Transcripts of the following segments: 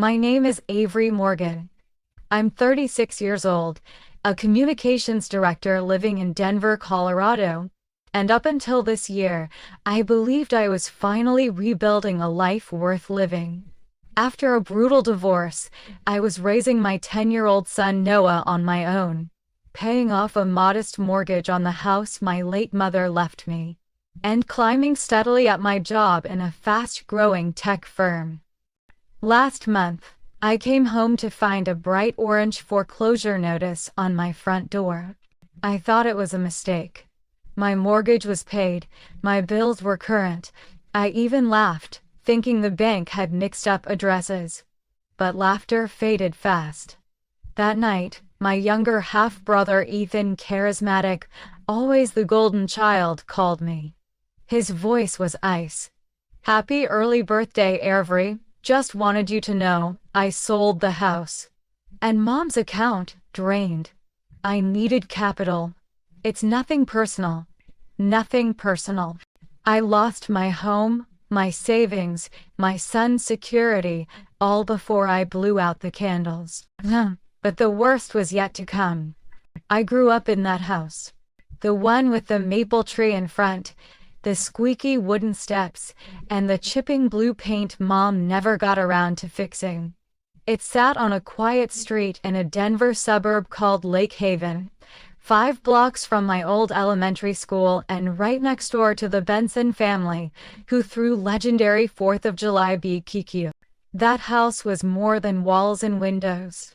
My name is Avery Morgan. I'm 36 years old, a communications director living in Denver, Colorado, and up until this year, I believed I was finally rebuilding a life worth living. After a brutal divorce, I was raising my 10-year-old son Noah on my own, paying off a modest mortgage on the house my late mother left me, and climbing steadily at my job in a fast-growing tech firm. Last month, I came home to find a bright orange foreclosure notice on my front door. I thought it was a mistake. My mortgage was paid, my bills were current. I even laughed, thinking the bank had mixed up addresses. But laughter faded fast. That night, my younger half-brother Ethan, charismatic, always the golden child, called me. His voice was ice. "Happy early birthday, Avery. Just wanted you to know, I sold the house. And Mom's account, drained. I needed capital. It's nothing personal. Nothing personal. I lost my home, my savings, my son's security, all before I blew out the candles. But the worst was yet to come. I grew up in that house. The one with the maple tree in front, the squeaky wooden steps, and the chipping blue paint Mom never got around to fixing. It sat on a quiet street in a Denver suburb called Lake Haven, 5 blocks from my old elementary school and right next door to the Benson family, who threw legendary 4th of July BBQ. That house was more than walls and windows.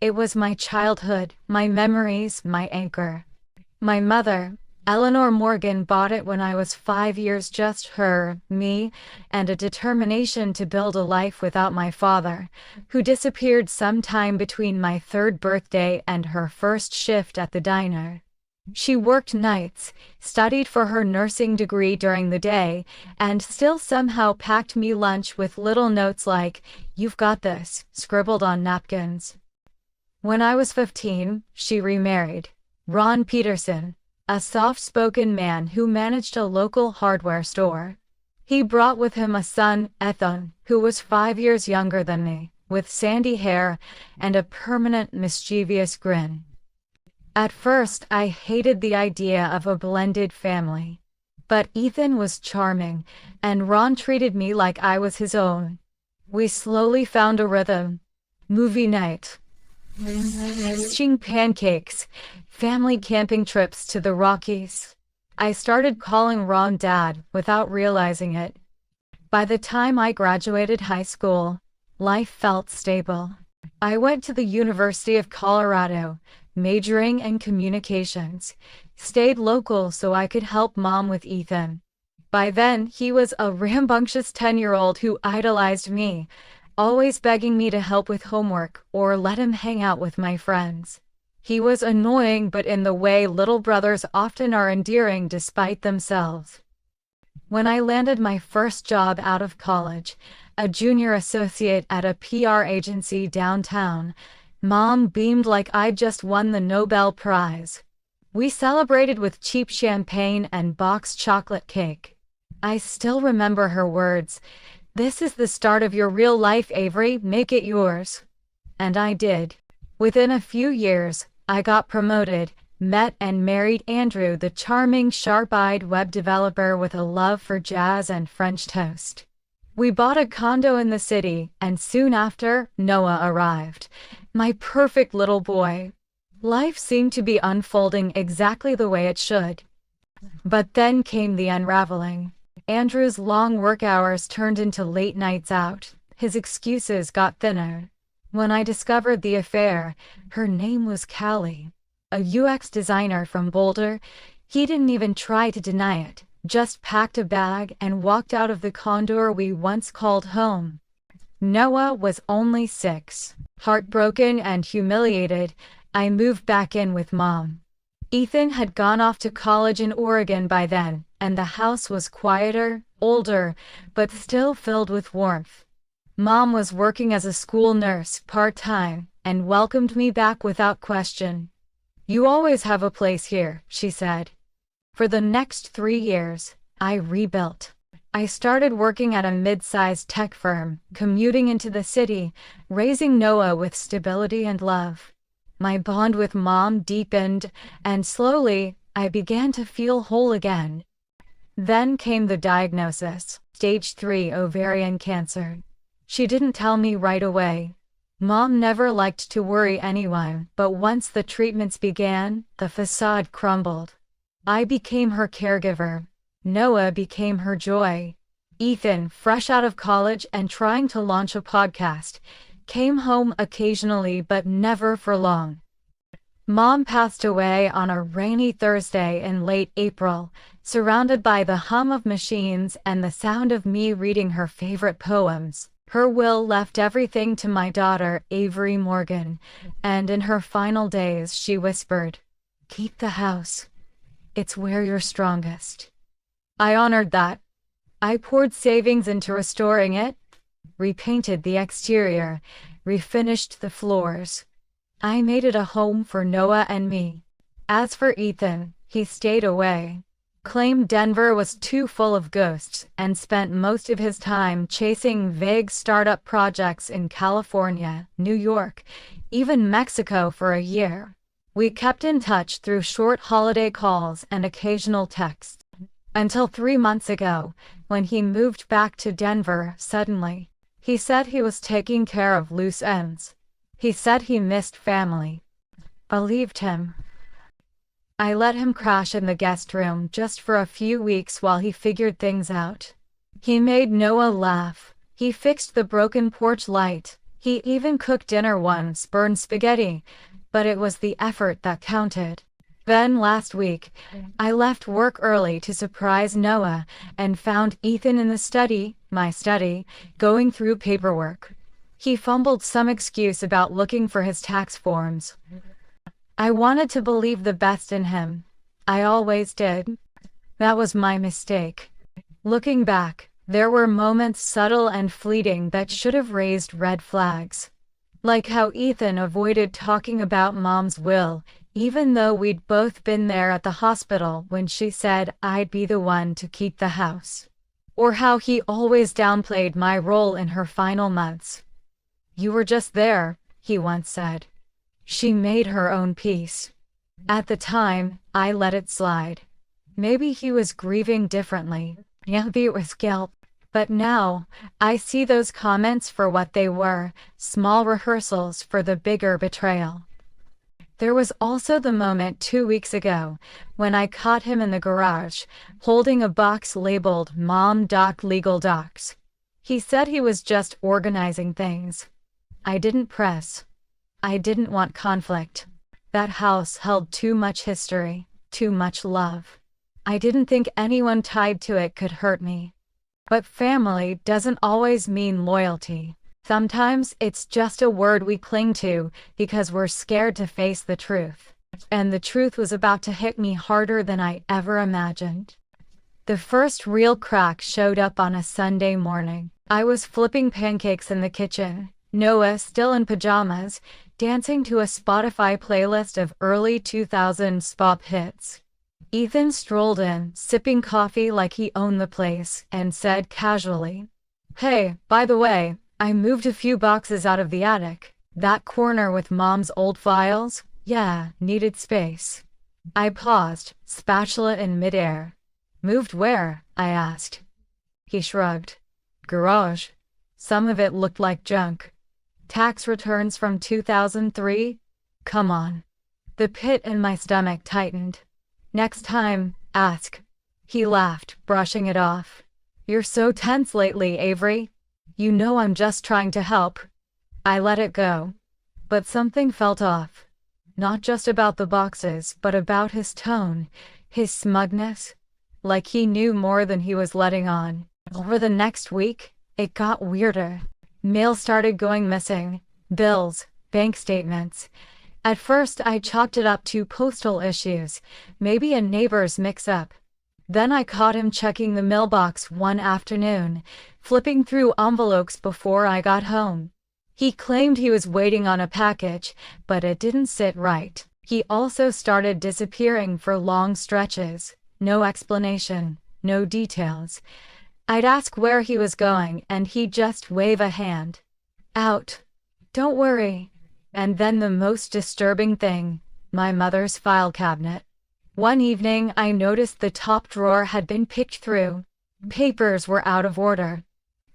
It was my childhood, my memories, my anchor. My mother, Eleanor Morgan, bought it when I was 5 years, just her, me, and a determination to build a life without my father, who disappeared sometime between my 3rd birthday and her first shift at the diner. She worked nights, studied for her nursing degree during the day, and still somehow packed me lunch with little notes like, "You've got this," scribbled on napkins. When I was 15, she remarried Ron Peterson, a soft-spoken man who managed a local hardware store. He brought with him a son, Ethan, who was 5 years younger than me, with sandy hair and a permanent mischievous grin. At first, I hated the idea of a blended family. But Ethan was charming, and Ron treated me like I was his own. We slowly found a rhythm. Movie night, string pancakes, family camping trips to the Rockies. I started calling Ron Dad without realizing it. By the time I graduated high school, life felt stable. I went to the University of Colorado, majoring in communications, stayed local so I could help Mom with Ethan. By then, he was a rambunctious 10-year-old who idolized me, always begging me to help with homework or let him hang out with my friends. He was annoying, but in the way little brothers often are, endearing despite themselves. When I landed my first job out of college, a junior associate at a PR agency downtown, Mom beamed like I'd just won the Nobel Prize. We celebrated with cheap champagne and boxed chocolate cake. I still remember her words, "This is the start of your real life, Avery, make it yours." And I did. Within a few years, I got promoted, met and married Andrew, the charming, sharp-eyed web developer with a love for jazz and French toast. We bought a condo in the city, and soon after, Noah arrived, my perfect little boy. Life seemed to be unfolding exactly the way it should. But then came the unraveling. Andrew's long work hours turned into late nights out. His excuses got thinner. When I discovered the affair, her name was Callie, a UX designer from Boulder. He didn't even try to deny it, just packed a bag and walked out of the condo we once called home. Noah was only 6. Heartbroken and humiliated, I moved back in with Mom. Ethan had gone off to college in Oregon by then, and the house was quieter, older, but still filled with warmth. Mom was working as a school nurse part-time and welcomed me back without question. "You always have a place here," she said. For the next 3 years, I rebuilt. I started working at a mid-sized tech firm, commuting into the city, raising Noah with stability and love. My bond with Mom deepened, and slowly, I began to feel whole again. Then came the diagnosis, stage 3 ovarian cancer. She didn't tell me right away. Mom never liked to worry anyone, but once the treatments began, the facade crumbled. I became her caregiver. Noah became her joy. Ethan, fresh out of college and trying to launch a podcast, came home occasionally but never for long. Mom passed away on a rainy Thursday in late April, surrounded by the hum of machines and the sound of me reading her favorite poems. Her will left everything to my daughter, Avery Morgan, and in her final days she whispered, "Keep the house. It's where you're strongest." I honored that. I poured savings into restoring it, repainted the exterior, refinished the floors. I made it a home for Noah and me. As for Ethan, he stayed away, claimed Denver was too full of ghosts, and spent most of his time chasing vague startup projects in California, New York, even Mexico for a year. We kept in touch through short holiday calls and occasional texts. Until 3 months ago, when he moved back to Denver suddenly. He said he was taking care of loose ends. He said he missed family. Believed him. I let him crash in the guest room just for a few weeks while he figured things out. He made Noah laugh. He fixed the broken porch light. He even cooked dinner once, burned spaghetti, but it was the effort that counted. Then last week, I left work early to surprise Noah and found Ethan in the study, my study, going through paperwork. He fumbled some excuse about looking for his tax forms. I wanted to believe the best in him. I always did. That was my mistake. Looking back, there were moments subtle and fleeting that should have raised red flags. Like how Ethan avoided talking about Mom's will, even though we'd both been there at the hospital when she said I'd be the one to keep the house. Or how he always downplayed my role in her final months. "You were just there," he once said. She made her own peace. At the time, I let it slide. Maybe he was grieving differently. Maybe it was guilt. But now, I see those comments for what they were, small rehearsals for the bigger betrayal. There was also the moment 2 weeks ago, when I caught him in the garage, holding a box labeled Mom Doc Legal Docs. He said he was just organizing things. I didn't press. I didn't want conflict. That house held too much history, too much love. I didn't think anyone tied to it could hurt me. But family doesn't always mean loyalty. Sometimes it's just a word we cling to because we're scared to face the truth. And the truth was about to hit me harder than I ever imagined. The first real crack showed up on a Sunday morning. I was flipping pancakes in the kitchen, Noah still in pajamas, dancing to a Spotify playlist of early 2000s pop hits. Ethan strolled in, sipping coffee like he owned the place, and said casually, "Hey, by the way, I moved a few boxes out of the attic. That corner with Mom's old files? Yeah, needed space." I paused, spatula in midair. "Moved where?" I asked. He shrugged. "Garage. Some of it looked like junk. Tax returns from 2003? Come on." The pit in my stomach tightened. "Next time, ask." He laughed, brushing it off. "You're so tense lately, Avery. You know I'm just trying to help." I let it go. But something felt off. Not just about the boxes, but about his tone, his smugness. Like he knew more than he was letting on. Over the next week, it got weirder. Mail started going missing. Bills, bank statements. At first I chalked it up to postal issues, maybe a neighbor's mix-up. Then I caught him checking the mailbox one afternoon, flipping through envelopes before I got home. He claimed he was waiting on a package, but it didn't sit right. He also started disappearing for long stretches. No explanation, no details. I'd ask where he was going and he'd just wave a hand. Out. Don't worry. And then the most disturbing thing, my mother's file cabinet. One evening I noticed the top drawer had been picked through. Papers were out of order.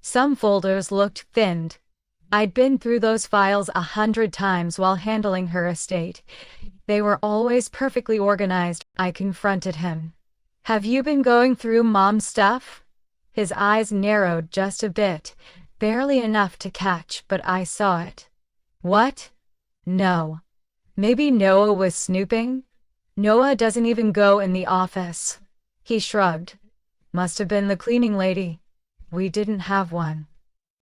Some folders looked thinned. I'd been through those files 100 times while handling her estate. They were always perfectly organized. I confronted him. Have you been going through Mom's stuff? His eyes narrowed just a bit, barely enough to catch, but I saw it. What? No. Maybe Noah was snooping? Noah doesn't even go in the office. He shrugged. Must have been the cleaning lady. We didn't have one.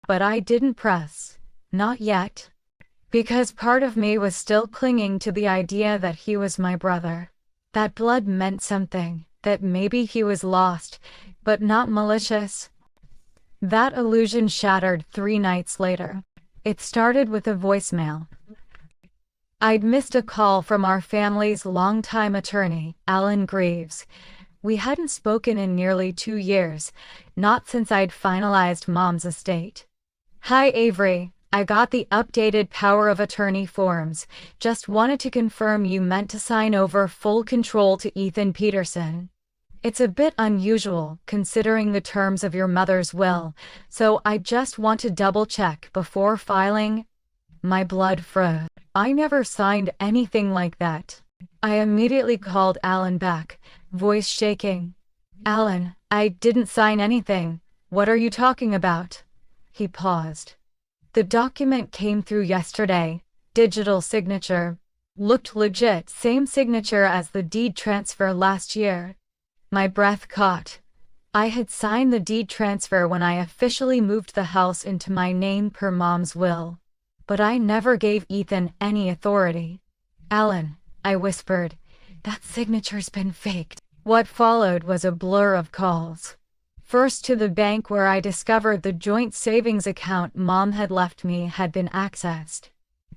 But I didn't press. Not yet. Because part of me was still clinging to the idea that he was my brother. That blood meant something, that maybe he was lost, but not malicious. That illusion shattered 3 nights later. It started with a voicemail. I'd missed a call from our family's longtime attorney, Alan Greaves. We hadn't spoken in nearly 2 years, not since I'd finalized Mom's estate. Hi Avery, I got the updated power of attorney forms. Just wanted to confirm you meant to sign over full control to Ethan Peterson. It's a bit unusual, considering the terms of your mother's will, so I just want to double-check before filing. My blood froze. I never signed anything like that. I immediately called Alan back, voice shaking. Alan, I didn't sign anything. What are you talking about? He paused. The document came through yesterday. Digital signature. Looked legit, same signature as the deed transfer last year. My breath caught. I had signed the deed transfer when I officially moved the house into my name per Mom's will. But I never gave Ethan any authority. Alan, I whispered, that signature's been faked. What followed was a blur of calls. First to the bank where I discovered the joint savings account Mom had left me had been accessed.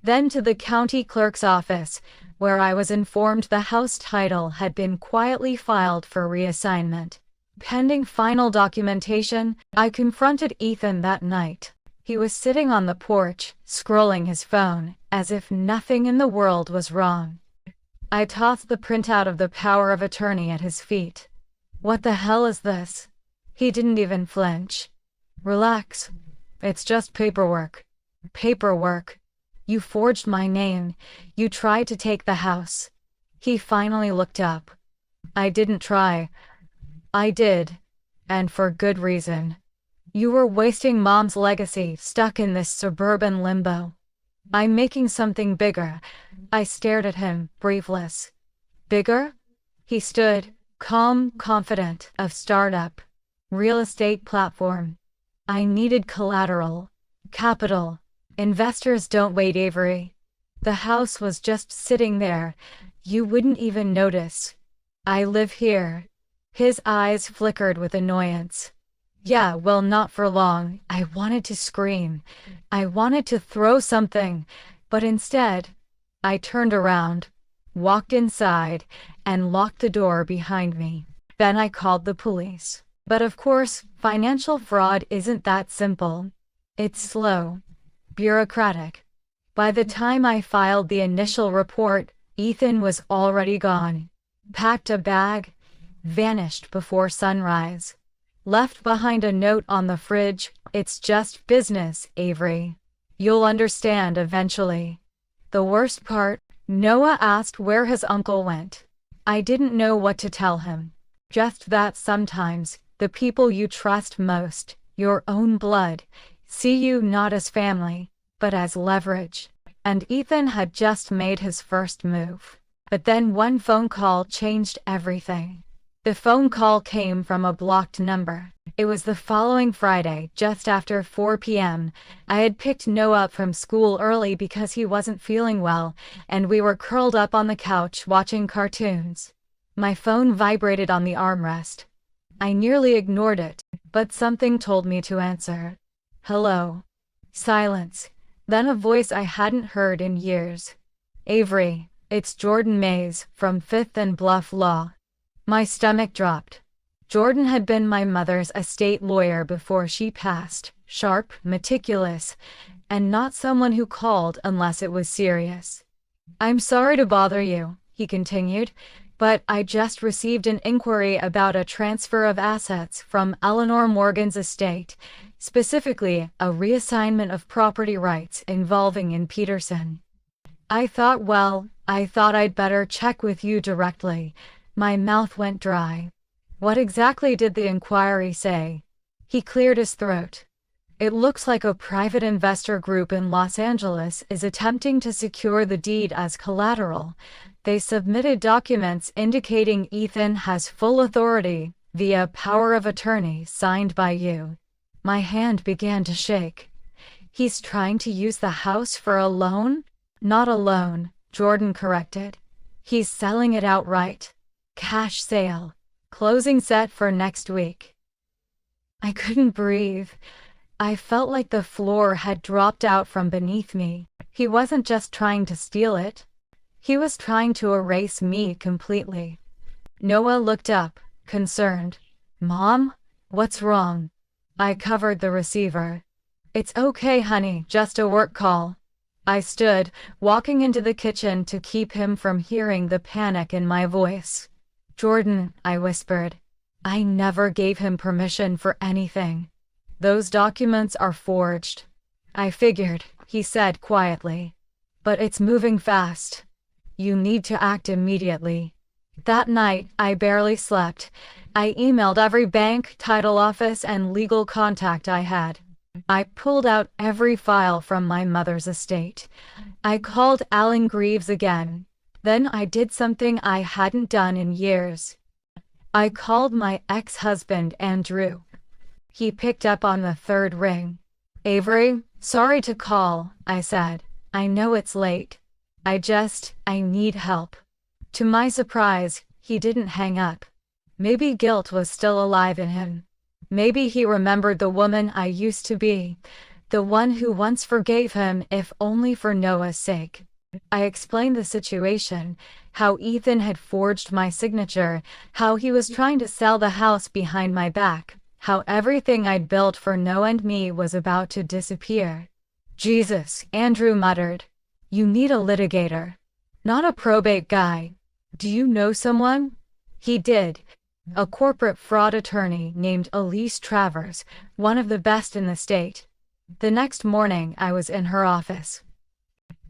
Then to the county clerk's office, where I was informed the house title had been quietly filed for reassignment. Pending final documentation, I confronted Ethan that night. He was sitting on the porch, scrolling his phone, as if nothing in the world was wrong. I tossed the printout of the power of attorney at his feet. What the hell is this? He didn't even flinch. Relax. It's just paperwork. Paperwork. You forged my name. You tried to take the house. He finally looked up. I didn't try. I did. And for good reason. You were wasting Mom's legacy, stuck in this suburban limbo. I'm making something bigger. I stared at him, breathless. Bigger? He stood, calm, confident, of startup. Real estate platform. I needed collateral. Capital. Investors don't wait, Avery. The house was just sitting there. You wouldn't even notice. I live here. His eyes flickered with annoyance. Yeah, well, not for long. I wanted to scream. I wanted to throw something, but instead, I turned around, walked inside, and locked the door behind me. Then I called the police. But of course, financial fraud isn't that simple. It's slow, bureaucratic. By the time I filed the initial report, Ethan was already gone. Packed a bag, vanished before sunrise. Left behind a note on the fridge, "It's just business, Avery. You'll understand eventually." The worst part, Noah asked where his uncle went. I didn't know what to tell him. Just that sometimes, the people you trust most, your own blood, see you not as family, but as leverage. And Ethan had just made his first move. But then one phone call changed everything. The phone call came from a blocked number. It was the following Friday, just after 4 p.m. I had picked Noah up from school early because he wasn't feeling well, and we were curled up on the couch watching cartoons. My phone vibrated on the armrest. I nearly ignored it, but something told me to answer. Hello. Silence. Then a voice I hadn't heard in years. Avery, it's Jordan Mays, from Fifth and Bluff Law. My stomach dropped. Jordan had been my mother's estate lawyer before she passed, sharp, meticulous, and not someone who called unless it was serious. "I'm sorry to bother you," he continued, "but I just received an inquiry about a transfer of assets from Eleanor Morgan's estate, specifically a reassignment of property rights involving in Peterson. I thought I'd better check with you directly." My mouth went dry. What exactly did the inquiry say? He cleared his throat. "It looks like a private investor group in Los Angeles is attempting to secure the deed as collateral. They submitted documents indicating Ethan has full authority via power of attorney signed by you." My hand began to shake. "He's trying to use the house for a loan?" "Not a loan," Jordan corrected. "He's selling it outright. Cash sale. Closing set for next week." I couldn't breathe. I felt like the floor had dropped out from beneath me. He wasn't just trying to steal it. He was trying to erase me completely. Noah looked up, concerned. "Mom? What's wrong?" I covered the receiver. "It's okay, honey, just a work call." I stood, walking into the kitchen to keep him from hearing the panic in my voice. "Jordan," I whispered, "I never gave him permission for anything. Those documents are forged." "I figured," he said quietly. "But it's moving fast. You need to act immediately." That night, I barely slept. I emailed every bank, title office, and legal contact I had. I pulled out every file from my mother's estate. I called Alan Greaves again. Then I did something I hadn't done in years. I called my ex-husband, Andrew. He picked up on the third ring. "Avery, sorry to call," I said. "I know it's late. I need help." To my surprise, he didn't hang up. Maybe guilt was still alive in him. Maybe he remembered the woman I used to be, the one who once forgave him if only for Noah's sake. I explained the situation, how Ethan had forged my signature, how he was trying to sell the house behind my back, how everything I'd built for Noah and me was about to disappear. "Jesus," Andrew muttered. "You need a litigator. Not a probate guy. Do you know someone?" He did. A corporate fraud attorney named Elise Travers, one of the best in the state. The next morning I was in her office.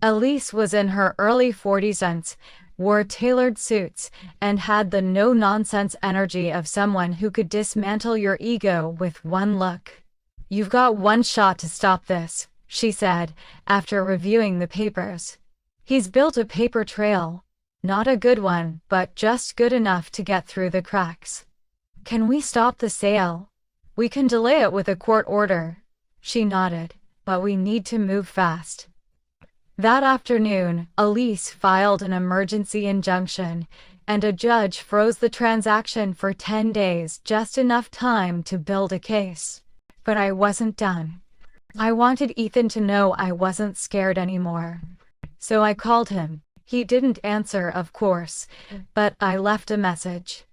Elise was in her early 40s, wore tailored suits, and had the no-nonsense energy of someone who could dismantle your ego with one look. "You've got one shot to stop this," she said, after reviewing the papers. "He's built a paper trail. Not a good one, but just good enough to get through the cracks. Can we stop the sale? We can delay it with a court order." She nodded. "But we need to move fast." That afternoon, Elise filed an emergency injunction, and a judge froze the transaction for 10 days, just enough time to build a case. But I wasn't done. I wanted Ethan to know I wasn't scared anymore. So I called him. He didn't answer, of course, but I left a message.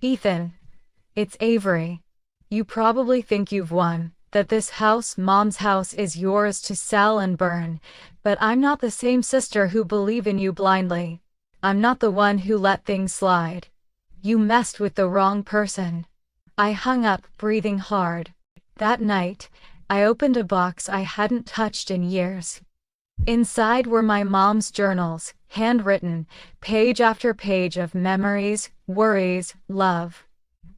"Ethan, it's Avery. You probably think you've won, that this house, Mom's house, is yours to sell and burn, but I'm not the same sister who believe in you blindly. I'm not the one who let things slide. You messed with the wrong person." I hung up, breathing hard. That night, I opened a box I hadn't touched in years. Inside were my mom's journals, handwritten, page after page of memories, worries, love.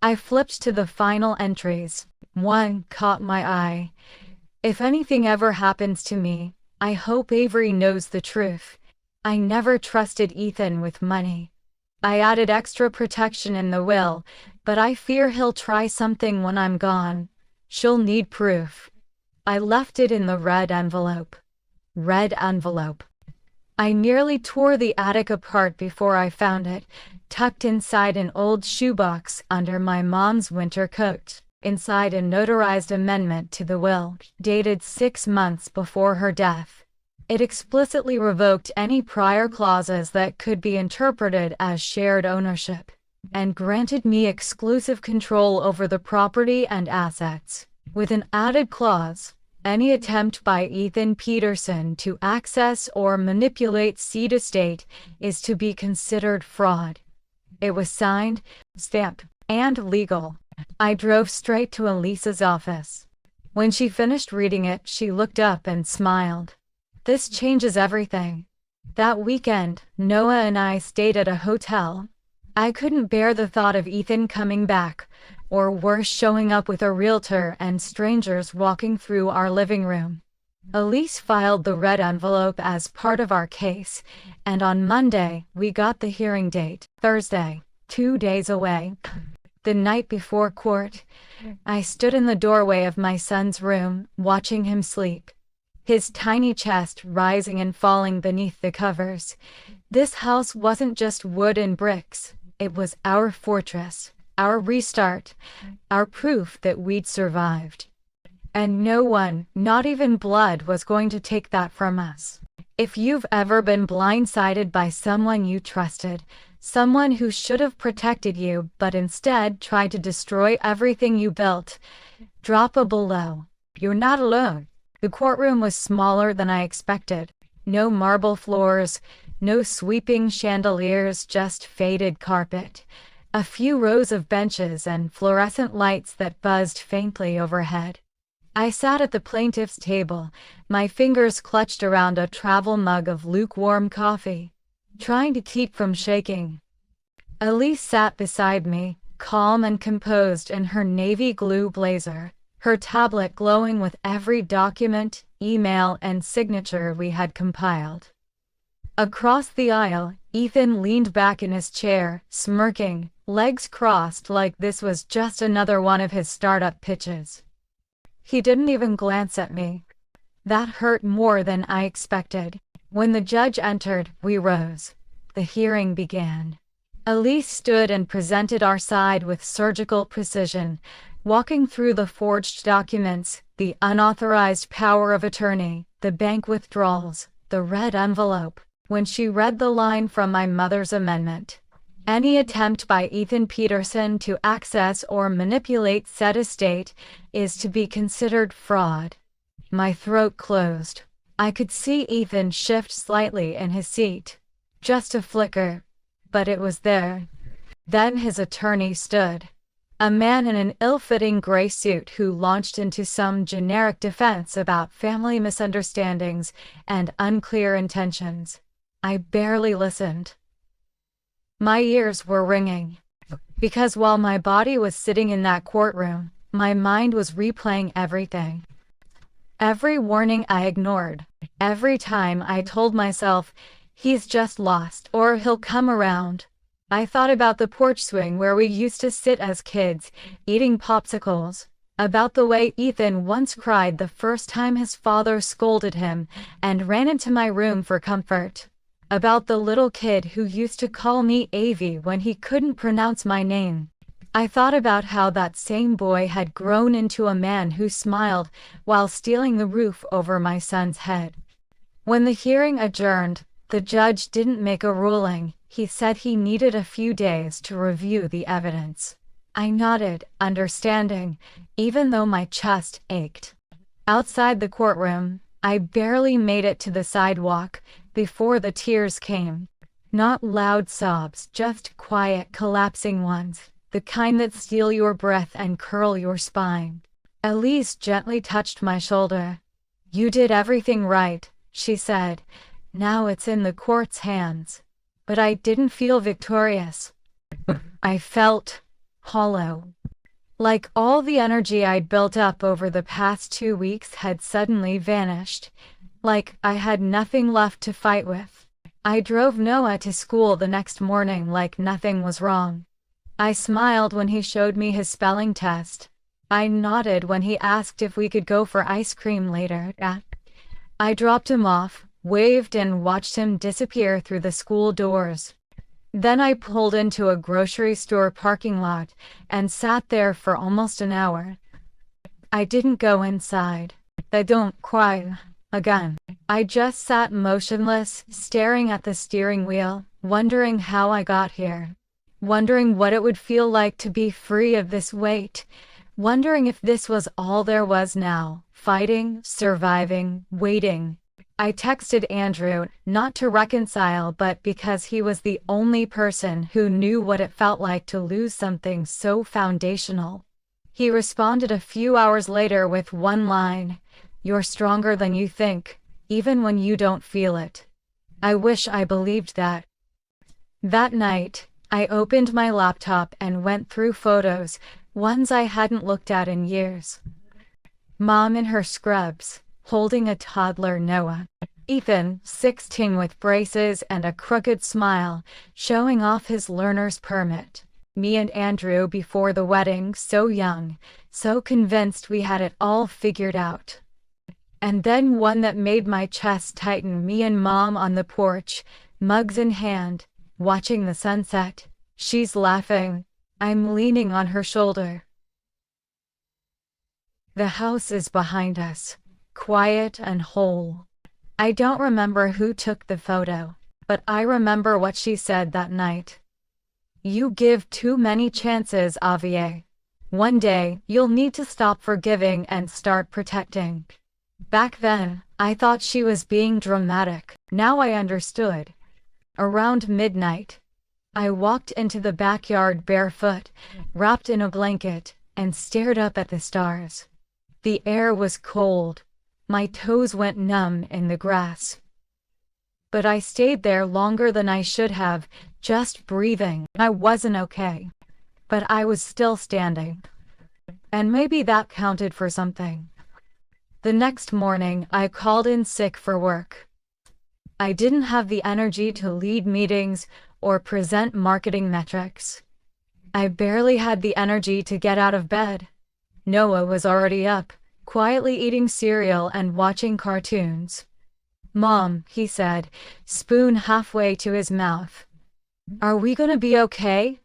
I flipped to the final entries. One caught my eye. "If anything ever happens to me, I hope Avery knows the truth. I never trusted Ethan with money. I added extra protection in the will, but I fear he'll try something when I'm gone. She'll need proof." I left it in the red envelope. Red envelope. I nearly tore the attic apart before I found it, tucked inside an old shoebox under my mom's winter coat, inside a notarized amendment to the will, dated 6 months before her death. It explicitly revoked any prior clauses that could be interpreted as shared ownership. and granted me exclusive control over the property and assets, with an added clause: any attempt by Ethan Peterson to access or manipulate said estate is to be considered fraud. It was signed, stamped, and legal. I drove straight to Elisa's office. When she finished reading it, she looked up and smiled. This changes everything. That weekend, Noah and I stayed at a hotel. I couldn't bear the thought of Ethan coming back, or worse, showing up with a realtor and strangers walking through our living room. Elise filed the red envelope as part of our case, and on Monday, we got the hearing date, Thursday, 2 days away. The night before court, I stood in the doorway of my son's room, watching him sleep, his tiny chest rising and falling beneath the covers. This house wasn't just wood and bricks. It was our fortress, our restart, our proof that we'd survived. And no one, not even blood, was going to take that from us. If you've ever been blindsided by someone you trusted, someone who should have protected you but instead tried to destroy everything you built, drop a below. You're not alone. The courtroom was smaller than I expected. No marble floors, no sweeping chandeliers, just faded carpet. A few rows of benches and fluorescent lights that buzzed faintly overhead. I sat at the plaintiff's table, my fingers clutched around a travel mug of lukewarm coffee, trying to keep from shaking. Elise sat beside me, calm and composed in her navy blue blazer, her tablet glowing with every document, email, and signature we had compiled. Across the aisle, Ethan leaned back in his chair, smirking, legs crossed like this was just another one of his startup pitches. He didn't even glance at me. That hurt more than I expected. When the judge entered, we rose. The hearing began. Elise stood and presented our side with surgical precision, walking through the forged documents, the unauthorized power of attorney, the bank withdrawals, the red envelope. When she read the line from my mother's amendment, any attempt by Ethan Peterson to access or manipulate said estate is to be considered fraud, my throat closed. I could see Ethan shift slightly in his seat. Just a flicker, but it was there. Then his attorney stood. A man in an ill-fitting gray suit who launched into some generic defense about family misunderstandings and unclear intentions. I barely listened. My ears were ringing, because while my body was sitting in that courtroom, my mind was replaying everything. Every warning I ignored, every time I told myself, he's just lost, or he'll come around. I thought about the porch swing where we used to sit as kids, eating popsicles, about the way Ethan once cried the first time his father scolded him and ran into my room for comfort. About the little kid who used to call me Avy when he couldn't pronounce my name. I thought about how that same boy had grown into a man who smiled while stealing the roof over my son's head. When the hearing adjourned, the judge didn't make a ruling. He said he needed a few days to review the evidence. I nodded, understanding, even though my chest ached. Outside the courtroom, I barely made it to the sidewalk before the tears came. Not loud sobs, just quiet, collapsing ones, the kind that steal your breath and curl your spine. Elise gently touched my shoulder. "You did everything right," she said. "Now it's in the court's hands." But I didn't feel victorious. I felt hollow. Like all the energy I'd built up over the past 2 weeks had suddenly vanished. Like I had nothing left to fight with. I drove Noah to school the next morning like nothing was wrong. I smiled when he showed me his spelling test. I nodded when he asked if we could go for ice cream later. I dropped him off, waved, and watched him disappear through the school doors. Then I pulled into a grocery store parking lot and sat there for almost an hour. I didn't go inside. I don't cry again. I just sat motionless, staring at the steering wheel, wondering how I got here. wondering what it would feel like to be free of this weight, wondering if this was all there was now, fighting, surviving, waiting. I texted Andrew, not to reconcile but because he was the only person who knew what it felt like to lose something so foundational. He responded a few hours later with one line, "You're stronger than you think, even when you don't feel it." I wish I believed that. That night, I opened my laptop and went through photos, ones I hadn't looked at in years. Mom in her scrubs, holding a toddler Noah. Ethan, 16 with braces and a crooked smile, showing off his learner's permit. Me and Andrew before the wedding, so young, so convinced we had it all figured out. And then one that made my chest tighten, me and Mom on the porch, mugs in hand, watching the sunset. She's laughing. I'm leaning on her shoulder. The house is behind us, quiet and whole. I don't remember who took the photo, but I remember what she said that night. "You give too many chances, Avery. One day, you'll need to stop forgiving and start protecting." Back then, I thought she was being dramatic. Now I understood. Around midnight, I walked into the backyard barefoot, wrapped in a blanket, and stared up at the stars. The air was cold. My toes went numb in the grass. But I stayed there longer than I should have, just breathing. I wasn't okay, but I was still standing. And maybe that counted for something. The next morning, I called in sick for work. I didn't have the energy to lead meetings or present marketing metrics. I barely had the energy to get out of bed. Noah was already up, quietly eating cereal and watching cartoons. "Mom," he said, spoon halfway to his mouth. "Are we gonna be okay?"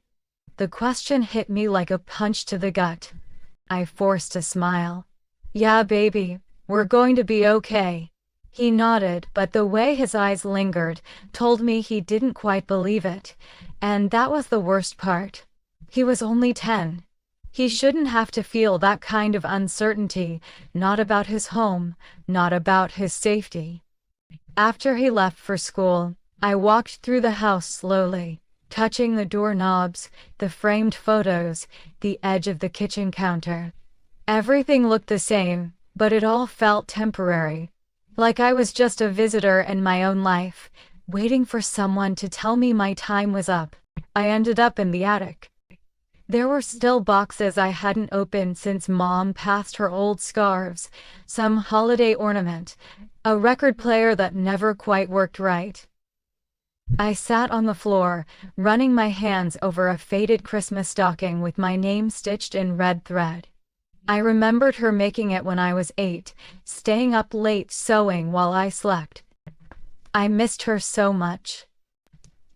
The question hit me like a punch to the gut. I forced a smile. "Yeah, baby, we're going to be okay." He nodded, but the way his eyes lingered told me he didn't quite believe it, and that was the worst part. He was only 10. He shouldn't have to feel that kind of uncertainty, not about his home, not about his safety. After he left for school, I walked through the house slowly, touching the doorknobs, the framed photos, the edge of the kitchen counter. Everything looked the same, but it all felt temporary. Like I was just a visitor in my own life, waiting for someone to tell me my time was up. I ended up in the attic. There were still boxes I hadn't opened since Mom passed her old scarves, some holiday ornament, a record player that never quite worked right. I sat on the floor, running my hands over a faded Christmas stocking with my name stitched in red thread. I remembered her making it when I was 8, staying up late sewing while I slept. I missed her so much.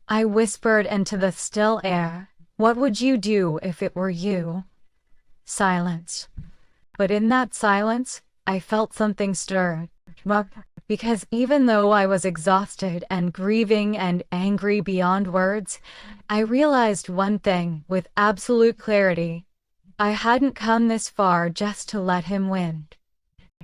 I whispered into the still air, "What would you do if it were you?" Silence. But in that silence, I felt something stir. Because even though I was exhausted and grieving and angry beyond words, I realized one thing with absolute clarity. I hadn't come this far just to let him win.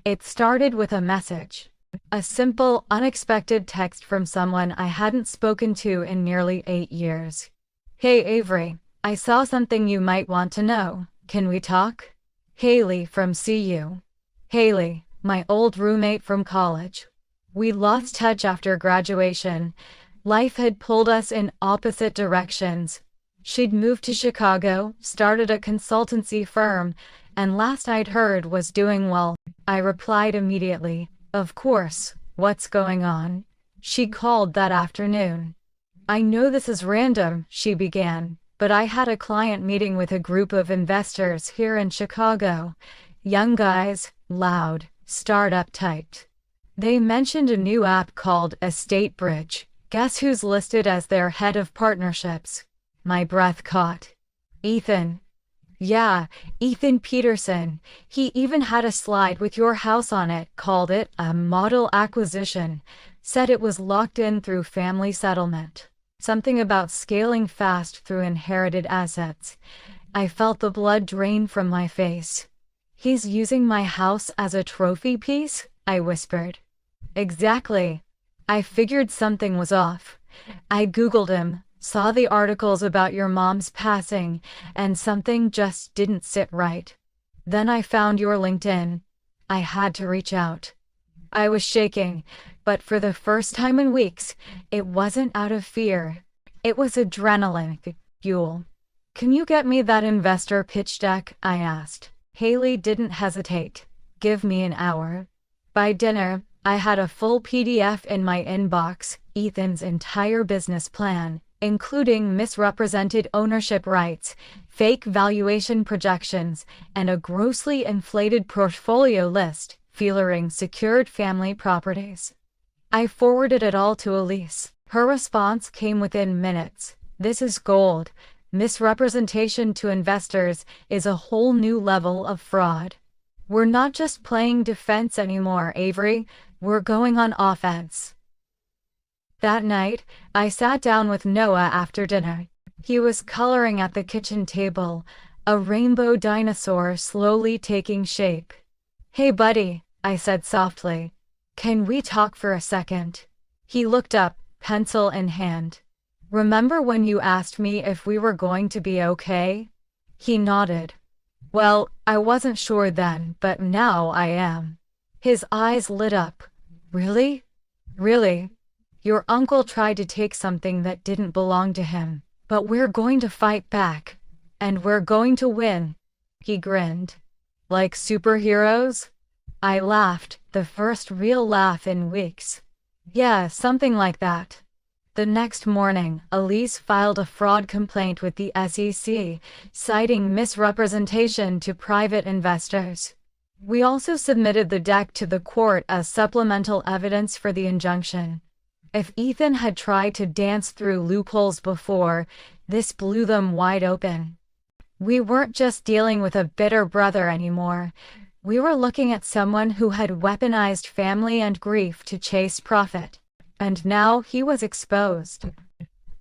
It started with a message. A simple, unexpected text from someone I hadn't spoken to in nearly 8 years. "Hey Avery, I saw something you might want to know. Can we talk? Haley from CU." Haley, my old roommate from college. We lost touch after graduation. Life had pulled us in opposite directions. She'd moved to Chicago, started a consultancy firm, and last I'd heard was doing well. I replied immediately, "Of course, what's going on?" She called that afternoon. "I know this is random," she began, "but I had a client meeting with a group of investors here in Chicago. Young guys, loud, startup typed. They mentioned a new app called Estate Bridge. Guess who's listed as their head of partnerships?" My breath caught. "Ethan." "Yeah, Ethan Peterson. He even had a slide with your house on it, called it a model acquisition, said it was locked in through family settlement." Something about scaling fast through inherited assets. I felt the blood drain from my face. "He's using my house as a trophy piece?" I whispered. "Exactly." I figured something was off. I Googled him, saw the articles about your mom's passing, and something just didn't sit right. Then I found your LinkedIn. I had to reach out. I was shaking, but for the first time in weeks, it wasn't out of fear. It was adrenaline fuel. "Can you get me that investor pitch deck?" I asked. Haley didn't hesitate. "Give me an hour." By dinner, I had a full PDF in my inbox, Ethan's entire business plan, including misrepresented ownership rights, fake valuation projections, and a grossly inflated portfolio list featuring secured family properties. I forwarded it all to Elise. Her response came within minutes. "This is gold. Misrepresentation to investors is a whole new level of fraud. We're not just playing defense anymore, Avery. We're going on offense." That night, I sat down with Noah after dinner. He was coloring at the kitchen table, a rainbow dinosaur slowly taking shape. "Hey buddy," I said softly. "Can we talk for a second?" He looked up, pencil in hand. "Remember when you asked me if we were going to be okay?" He nodded. "Well, I wasn't sure then, but now I am." His eyes lit up. "Really? Really? Your uncle tried to take something that didn't belong to him, but we're going to fight back, and we're going to win." He grinned. "Like superheroes?" I laughed, the first real laugh in weeks. "Yeah, something like that." The next morning, Elise filed a fraud complaint with the SEC, citing misrepresentation to private investors. We also submitted the deck to the court as supplemental evidence for the injunction. If Ethan had tried to dance through loopholes before, this blew them wide open. We weren't just dealing with a bitter brother anymore. We were looking at someone who had weaponized family and grief to chase profit. And now he was exposed.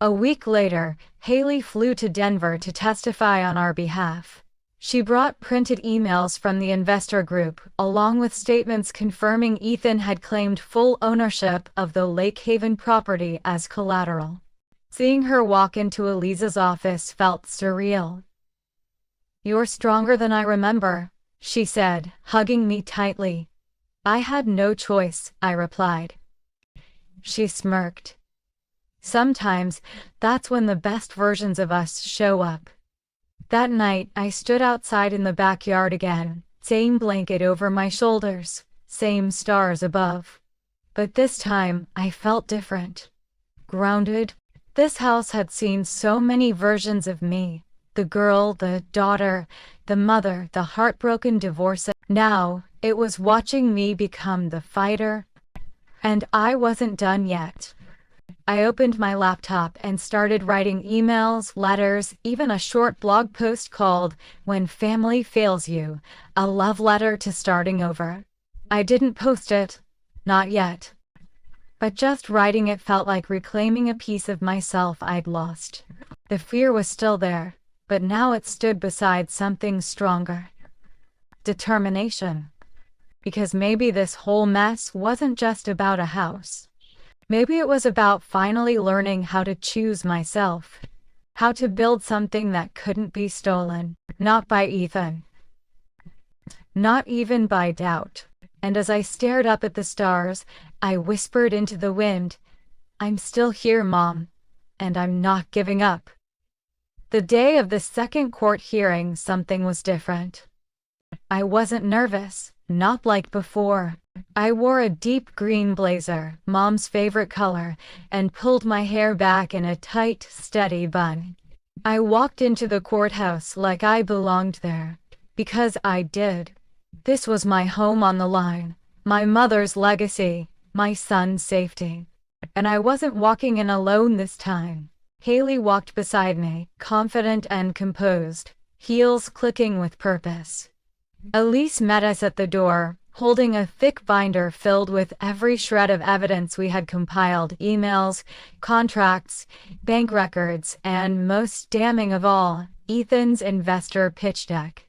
A week later, Haley flew to Denver to testify on our behalf. She brought printed emails from the investor group, along with statements confirming Ethan had claimed full ownership of the Lake Haven property as collateral. Seeing her walk into Elise's office felt surreal. "You're stronger than I remember," she said, hugging me tightly. "I had no choice," I replied. She smirked. "Sometimes, that's when the best versions of us show up." That night, I stood outside in the backyard again, same blanket over my shoulders, same stars above. But this time, I felt different. Grounded. This house had seen so many versions of me. The girl, the daughter, the mother, the heartbroken divorcee. Now, it was watching me become the fighter. And I wasn't done yet. I opened my laptop and started writing emails, letters, even a short blog post called "When Family Fails You, a Love Letter to Starting Over." I didn't post it. Not yet. But just writing it felt like reclaiming a piece of myself I'd lost. The fear was still there, but now it stood beside something stronger. Determination. Because maybe this whole mess wasn't just about a house. Maybe it was about finally learning how to choose myself. How to build something that couldn't be stolen. Not by Ethan. Not even by doubt. And as I stared up at the stars, I whispered into the wind, "I'm still here, Mom. And I'm not giving up." The day of the second court hearing, something was different. I wasn't nervous. Not like before. I wore a deep green blazer, Mom's favorite color, and pulled my hair back in a tight, steady bun. I walked into the courthouse like I belonged there. Because I did. This was my home on the line, my mother's legacy, my son's safety. And I wasn't walking in alone this time. Haley walked beside me, confident and composed, heels clicking with purpose. Elise met us at the door, holding a thick binder filled with every shred of evidence we had compiled: emails, contracts, bank records, and, most damning of all, Ethan's investor pitch deck.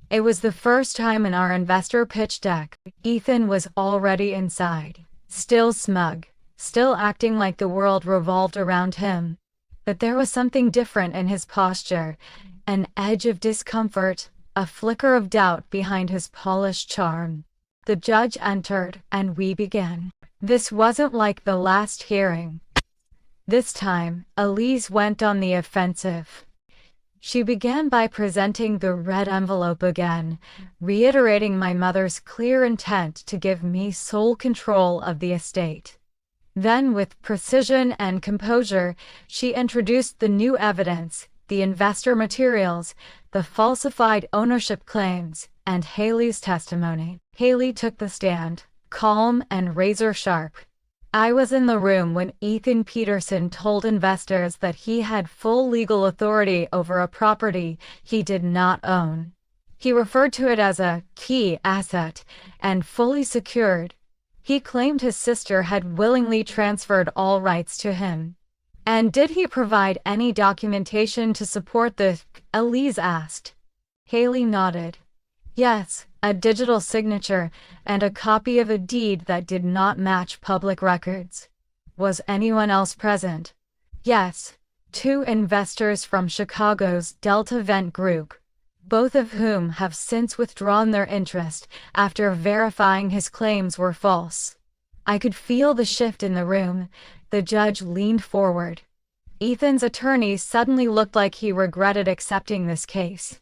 It was the first time in our investor pitch deck Ethan was already inside, still smug, still acting like the world revolved around him. But there was something different in his posture, an edge of discomfort, a flicker of doubt behind his polished charm. The judge entered, and we began. This wasn't like the last hearing. This time, Elise went on the offensive. She began by presenting the red envelope again, reiterating my mother's clear intent to give me sole control of the estate. Then, with precision and composure, she introduced the new evidence, the investor materials, the falsified ownership claims, and Haley's testimony. Haley took the stand, calm and razor-sharp. I was in the room when Ethan Peterson told investors that he had full legal authority over a property he did not own. He referred to it as a key asset and fully secured. He claimed his sister had willingly transferred all rights to him. And did he provide any documentation to support this? Elise asked. Haley nodded. Yes, a digital signature and a copy of a deed that did not match public records. Was anyone else present? Yes, 2 investors from Chicago's Delta Vent Group, both of whom have since withdrawn their interest after verifying his claims were false. I could feel the shift in the room. The judge leaned forward. Ethan's attorney suddenly looked like he regretted accepting this case.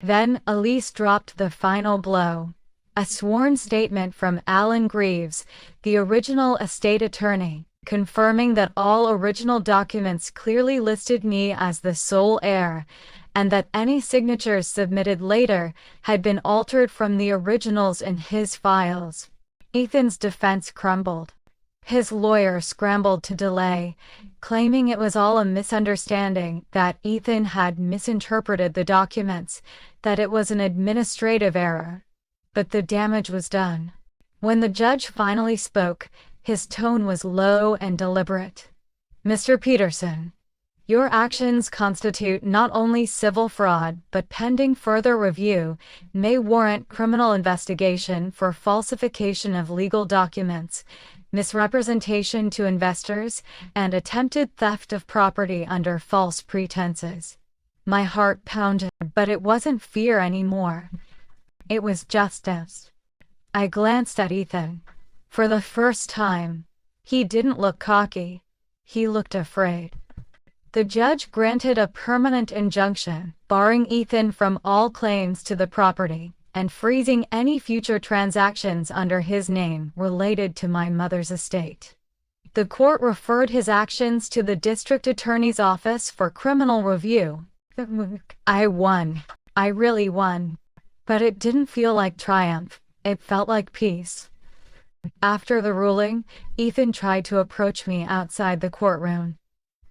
Then Elise dropped the final blow. A sworn statement from Alan Greaves, the original estate attorney, confirming that all original documents clearly listed me as the sole heir, and that any signatures submitted later had been altered from the originals in his files. Ethan's defense crumbled. His lawyer scrambled to delay, claiming it was all a misunderstanding, that Ethan had misinterpreted the documents, that it was an administrative error. But the damage was done. When the judge finally spoke, his tone was low and deliberate. Mr. Peterson, your actions constitute not only civil fraud, but pending further review, may warrant criminal investigation for falsification of legal documents, misrepresentation to investors, and attempted theft of property under false pretenses. My heart pounded, but it wasn't fear anymore. It was justice. I glanced at Ethan. For the first time, he didn't look cocky. He looked afraid. The judge granted a permanent injunction, barring Ethan from all claims to the property, and freezing any future transactions under his name related to my mother's estate. The court referred his actions to the district attorney's office for criminal review. I won. I really won. But it didn't feel like triumph. It felt like peace. After the ruling, Ethan tried to approach me outside the courtroom.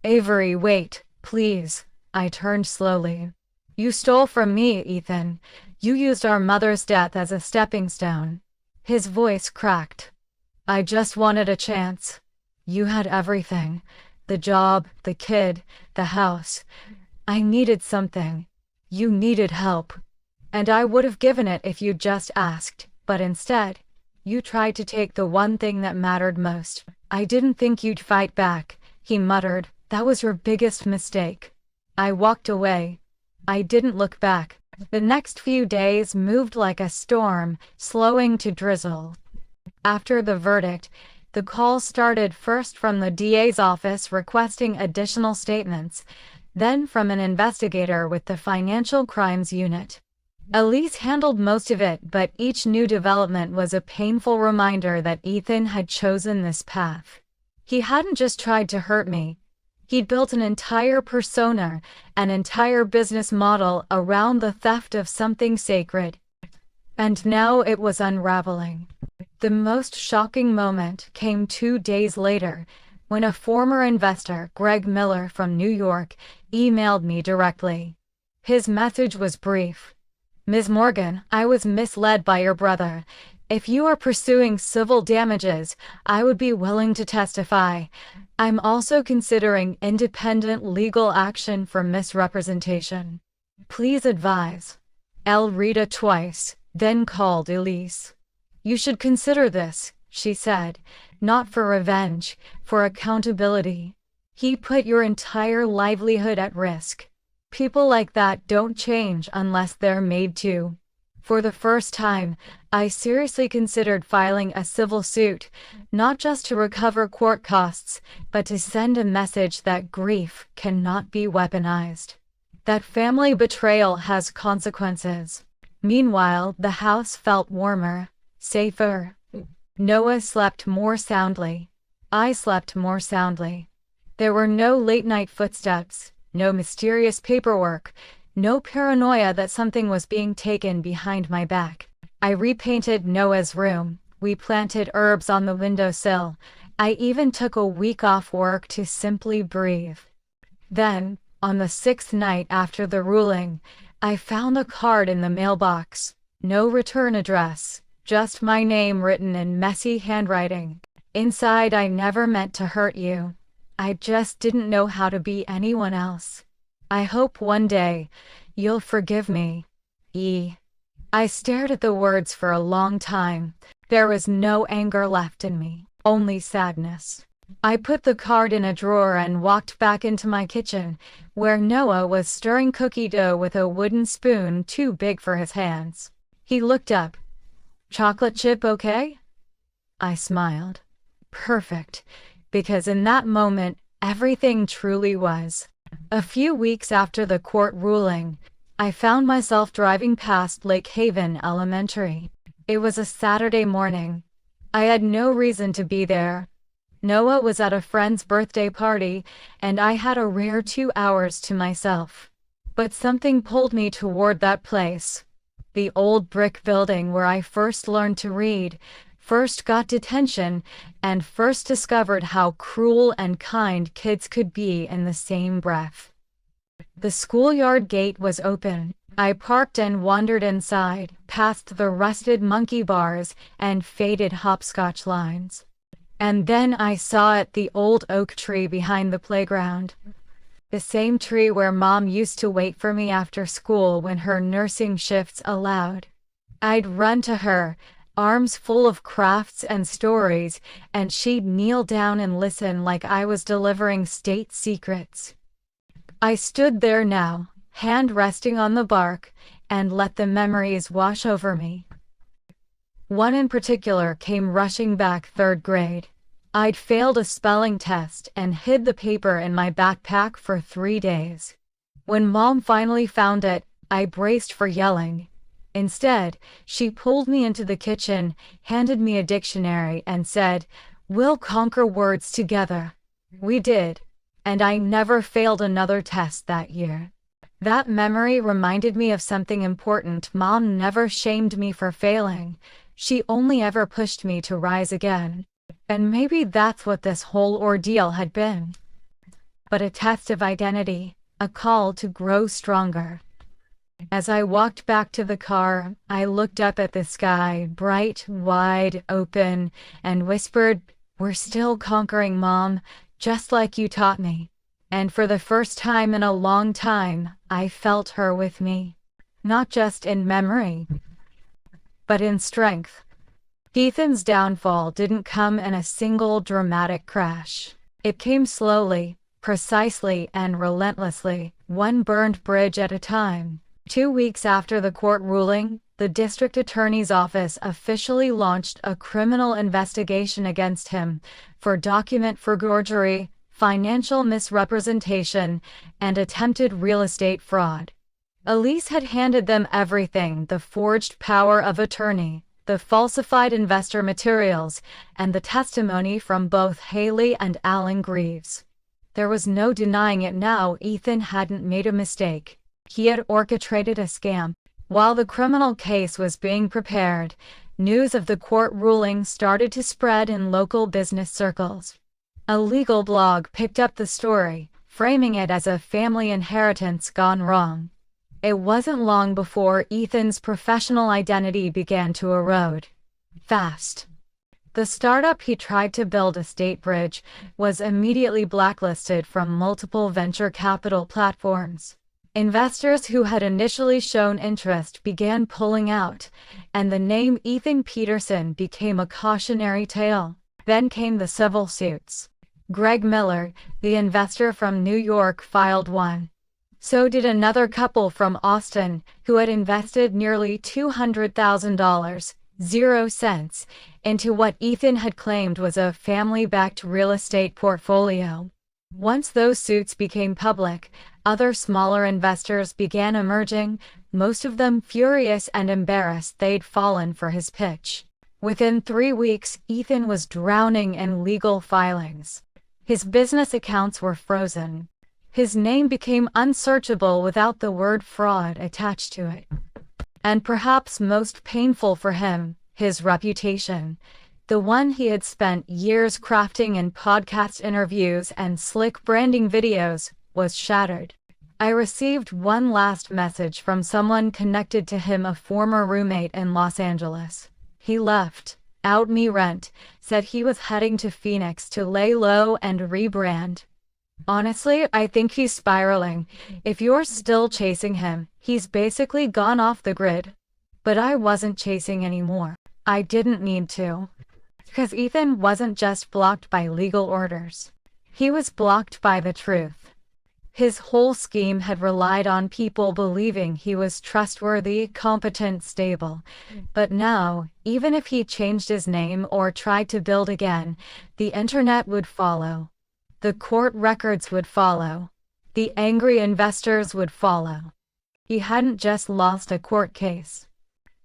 Avery, wait, please. I turned slowly. You stole from me, Ethan. You used our mother's death as a stepping stone. His voice cracked. I just wanted a chance. You had everything. The job, the kid, the house. I needed something. You needed help. And I would have given it if you'd just asked, but instead, you tried to take the one thing that mattered most. I didn't think you'd fight back, he muttered. That was your biggest mistake. I walked away. I didn't look back. The next few days moved like a storm, slowing to drizzle. After the verdict, the calls started first from the DA's office requesting additional statements, then from an investigator with the Financial Crimes Unit. Elise handled most of it, but each new development was a painful reminder that Ethan had chosen this path. He hadn't just tried to hurt me. He'd built an entire persona, an entire business model around the theft of something sacred. And now it was unraveling. The most shocking moment came 2 days later, when a former investor, Greg Miller from New York, emailed me directly. His message was brief. Ms. Morgan, I was misled by your brother. If you are pursuing civil damages, I would be willing to testify. I'm also considering independent legal action for misrepresentation. Please advise. Elle read it twice, then called Elise. You should consider this, she said, not for revenge, for accountability. He put your entire livelihood at risk. People like that don't change unless they're made to. For the first time, I seriously considered filing a civil suit, not just to recover court costs, but to send a message that grief cannot be weaponized. That family betrayal has consequences. Meanwhile, the house felt warmer, safer. Noah slept more soundly. I slept more soundly. There were no late-night footsteps, no mysterious paperwork, no paranoia that something was being taken behind my back. I repainted Noah's room. We planted herbs on the windowsill. I even took a week off work to simply breathe. Then, on the 6th night after the ruling, I found a card in the mailbox. No return address, just my name written in messy handwriting. Inside, I never meant to hurt you. I just didn't know how to be anyone else. I hope one day you'll forgive me. E. I stared at the words for a long time. There was no anger left in me, only sadness. I put the card in a drawer and walked back into my kitchen, where Noah was stirring cookie dough with a wooden spoon too big for his hands. He looked up. Chocolate chip okay? I smiled. Perfect, because in that moment, everything truly was. A few weeks after the court ruling, I found myself driving past Lake Haven Elementary. It was a Saturday morning. I had no reason to be there. Noah was at a friend's birthday party, and I had a rare 2 hours to myself. But something pulled me toward that place. The old brick building where I first learned to read, first got detention, and first discovered how cruel and kind kids could be in the same breath. The schoolyard gate was open. I parked and wandered inside, past the rusted monkey bars and faded hopscotch lines. And then I saw it, the old oak tree behind the playground. The same tree where Mom used to wait for me after school when her nursing shifts allowed. I'd run to her, arms full of crafts and stories, and she'd kneel down and listen like I was delivering state secrets. I stood there now, hand resting on the bark, and let the memories wash over me. One in particular came rushing back 3rd grade. I'd failed a spelling test and hid the paper in my backpack for 3 days. When Mom finally found it, I braced for yelling. Instead, she pulled me into the kitchen, handed me a dictionary, and said, "We'll conquer words together." We did. And I never failed another test that year. That memory reminded me of something important. Mom never shamed me for failing. She only ever pushed me to rise again. And maybe that's what this whole ordeal had been. But a test of identity, a call to grow stronger. As I walked back to the car, I looked up at the sky, bright, wide, open, and whispered, "We're still conquering, Mom. Just like you taught me." And for the first time in a long time, I felt her with me. Not just in memory, but in strength. Ethan's downfall didn't come in a single dramatic crash. It came slowly, precisely, and relentlessly, one burned bridge at a time. 2 weeks after the court ruling, the district attorney's office officially launched a criminal investigation against him for document forgery, financial misrepresentation, and attempted real estate fraud. Elise had handed them everything: the forged power of attorney, the falsified investor materials, and the testimony from both Haley and Alan Greaves. There was no denying it now. Ethan hadn't made a mistake. He had orchestrated a scam. While the criminal case was being prepared, news of the court ruling started to spread in local business circles. A legal blog picked up the story, framing it as a family inheritance gone wrong. It wasn't long before Ethan's professional identity began to erode. Fast. The startup he tried to build, a state bridge, was immediately blacklisted from multiple venture capital platforms. Investors who had initially shown interest began pulling out, and the name Ethan Peterson became a cautionary tale. Then came the civil suits. Greg Miller, the investor from New York, filed one. So did another couple from Austin, who had invested nearly $200,000, 0 cents, into what Ethan had claimed was a family-backed real estate portfolio. Once those suits became public, other smaller investors began emerging, most of them furious and embarrassed they'd fallen for his pitch. Within 3 weeks, Ethan was drowning in legal filings. His business accounts were frozen. His name became unsearchable without the word fraud attached to it. And perhaps most painful for him, his reputation, the one he had spent years crafting in podcast interviews and slick branding videos, was shattered. I received one last message from someone connected to him, a former roommate in Los Angeles. He left, out me rent, said he was heading to Phoenix to lay low and rebrand. Honestly, I think he's spiraling. If you're still chasing him, he's basically gone off the grid. But I wasn't chasing anymore. I didn't need to. Because Ethan wasn't just blocked by legal orders. He was blocked by the truth. His whole scheme had relied on people believing he was trustworthy, competent, stable. But now, even if he changed his name or tried to build again, the internet would follow. The court records would follow. The angry investors would follow. He hadn't just lost a court case.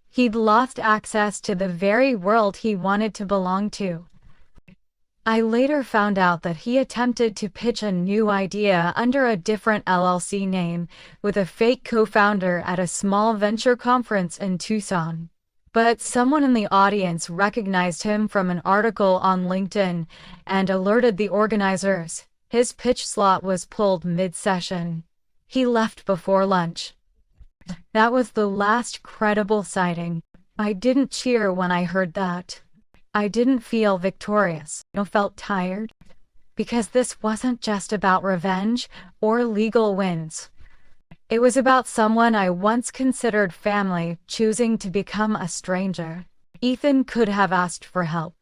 He'd lost access to the very world he wanted to belong to. I later found out that he attempted to pitch a new idea under a different LLC name with a fake co-founder at a small venture conference in Tucson. But someone in the audience recognized him from an article on LinkedIn and alerted the organizers. His pitch slot was pulled mid-session. He left before lunch. That was the last credible sighting. I didn't cheer when I heard that. I didn't feel victorious. I felt tired. Because this wasn't just about revenge or legal wins. It was about someone I once considered family choosing to become a stranger. Ethan could have asked for help.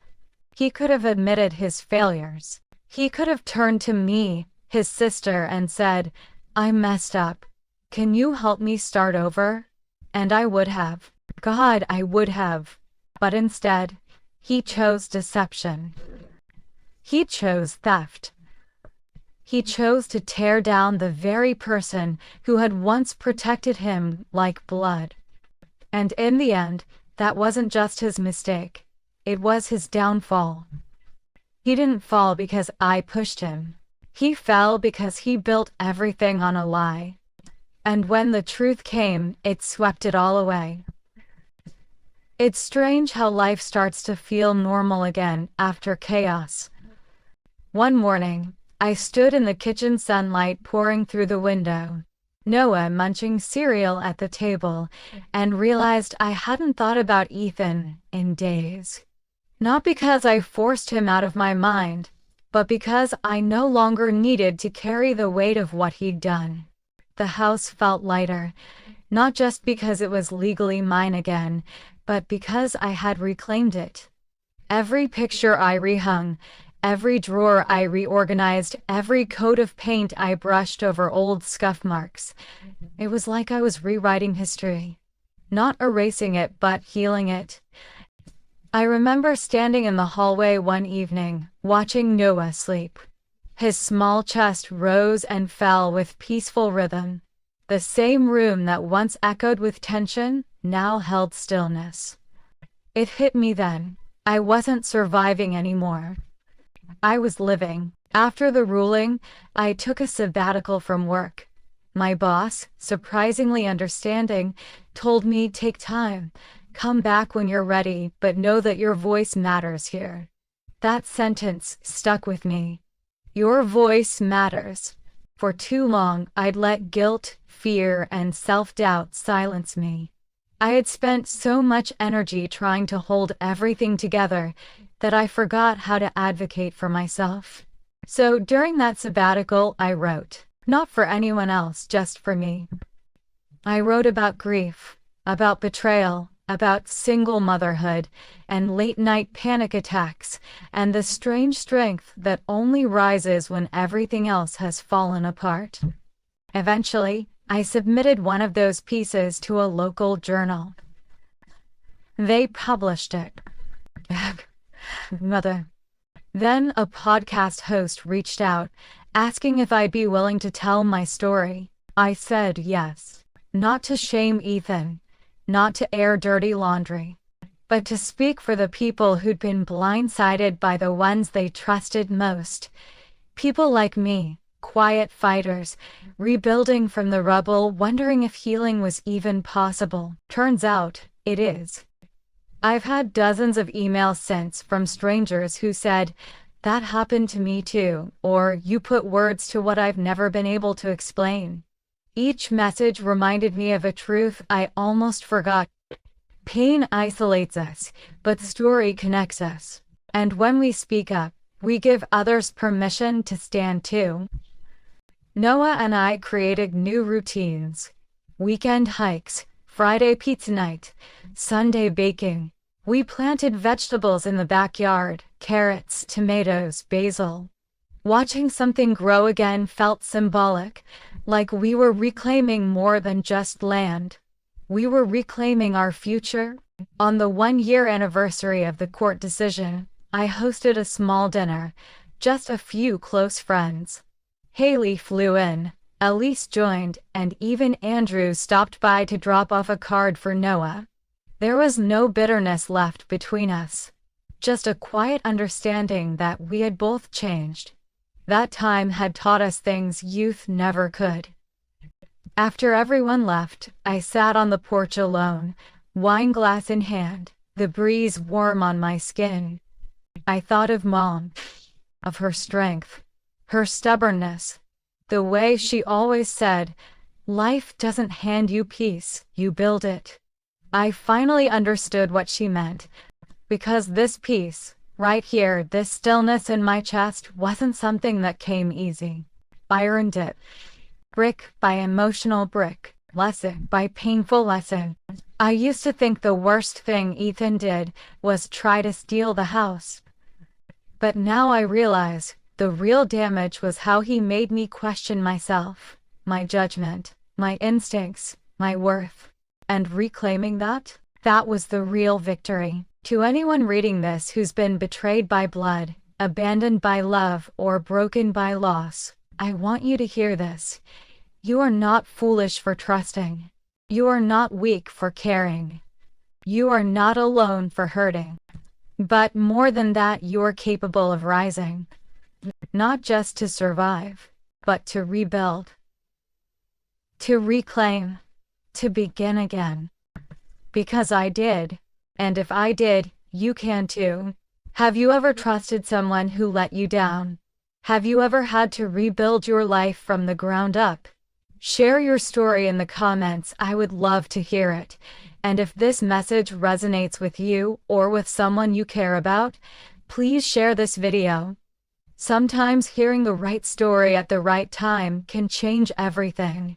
He could have admitted his failures. He could have turned to me, his sister, and said, "I messed up. Can you help me start over?" And I would have. God, I would have. But instead, he chose deception. He chose theft. He chose to tear down the very person who had once protected him like blood. And in the end, that wasn't just his mistake. It was his downfall. He didn't fall because I pushed him. He fell because he built everything on a lie. And when the truth came, it swept it all away. It's strange how life starts to feel normal again after chaos. One morning, I stood in the kitchen sunlight pouring through the window, Noah munching cereal at the table, and realized I hadn't thought about Ethan in days. Not because I forced him out of my mind, but because I no longer needed to carry the weight of what he'd done. The house felt lighter, not just because it was legally mine again, but because I had reclaimed it. Every picture I rehung, every drawer I reorganized, every coat of paint I brushed over old scuff marks. It was like I was rewriting history. Not erasing it, but healing it. I remember standing in the hallway one evening, watching Noah sleep. His small chest rose and fell with peaceful rhythm. The same room that once echoed with tension now held stillness. It hit me then. I wasn't surviving anymore. I was living. After the ruling, I took a sabbatical from work. My boss, surprisingly understanding, told me, "Take time. Come back when you're ready, but know that your voice matters here." That sentence stuck with me. Your voice matters. For too long, I'd let guilt, fear, and self-doubt silence me. I had spent so much energy trying to hold everything together that I forgot how to advocate for myself. So during that sabbatical, I wrote. Not for anyone else, just for me. I wrote about grief, about betrayal, about single motherhood, and late-night panic attacks, and the strange strength that only rises when everything else has fallen apart. Eventually, I submitted one of those pieces to a local journal. They published it. Mother. Then a podcast host reached out, asking if I'd be willing to tell my story. I said yes. Not to shame Ethan, not to air dirty laundry, but to speak for the people who'd been blindsided by the ones they trusted most. People like me, quiet fighters, rebuilding from the rubble, wondering if healing was even possible. Turns out, it is. I've had dozens of emails since from strangers who said, "That happened to me too," or "You put words to what I've never been able to explain." Each message reminded me of a truth I almost forgot. Pain isolates us, but story connects us. And when we speak up, we give others permission to stand too. Noah and I created new routines. Weekend hikes, Friday pizza night, Sunday baking. We planted vegetables in the backyard, carrots, tomatoes, basil. Watching something grow again felt symbolic, like we were reclaiming more than just land. We were reclaiming our future. On the 1-year anniversary of the court decision, I hosted a small dinner, just a few close friends. Haley flew in, Elise joined, and even Andrew stopped by to drop off a card for Noah. There was no bitterness left between us, just a quiet understanding that we had both changed. That time had taught us things youth never could. After everyone left, I sat on the porch alone, wine glass in hand, the breeze warm on my skin. I thought of Mom, of her strength, her stubbornness, the way she always said, "Life doesn't hand you peace, you build it." I finally understood what she meant, because this peace, right here, this stillness in my chest, wasn't something that came easy. I earned it. Brick by emotional brick, lesson by painful lesson. I used to think the worst thing Ethan did was try to steal the house. But now I realize the real damage was how he made me question myself, my judgment, my instincts, my worth. And reclaiming that was the real victory. To anyone reading this who's been betrayed by blood, abandoned by love, or broken by loss, I want you to hear this. You are not foolish for trusting. You are not weak for caring. You are not alone for hurting. But more than that, you are capable of rising. Not just to survive, but to rebuild. To reclaim. To begin again. Because I did. And if I did, you can too. Have you ever trusted someone who let you down? Have you ever had to rebuild your life from the ground up? Share your story in the comments. I would love to hear it. And if this message resonates with you or with someone you care about, please share this video. Sometimes hearing the right story at the right time can change everything.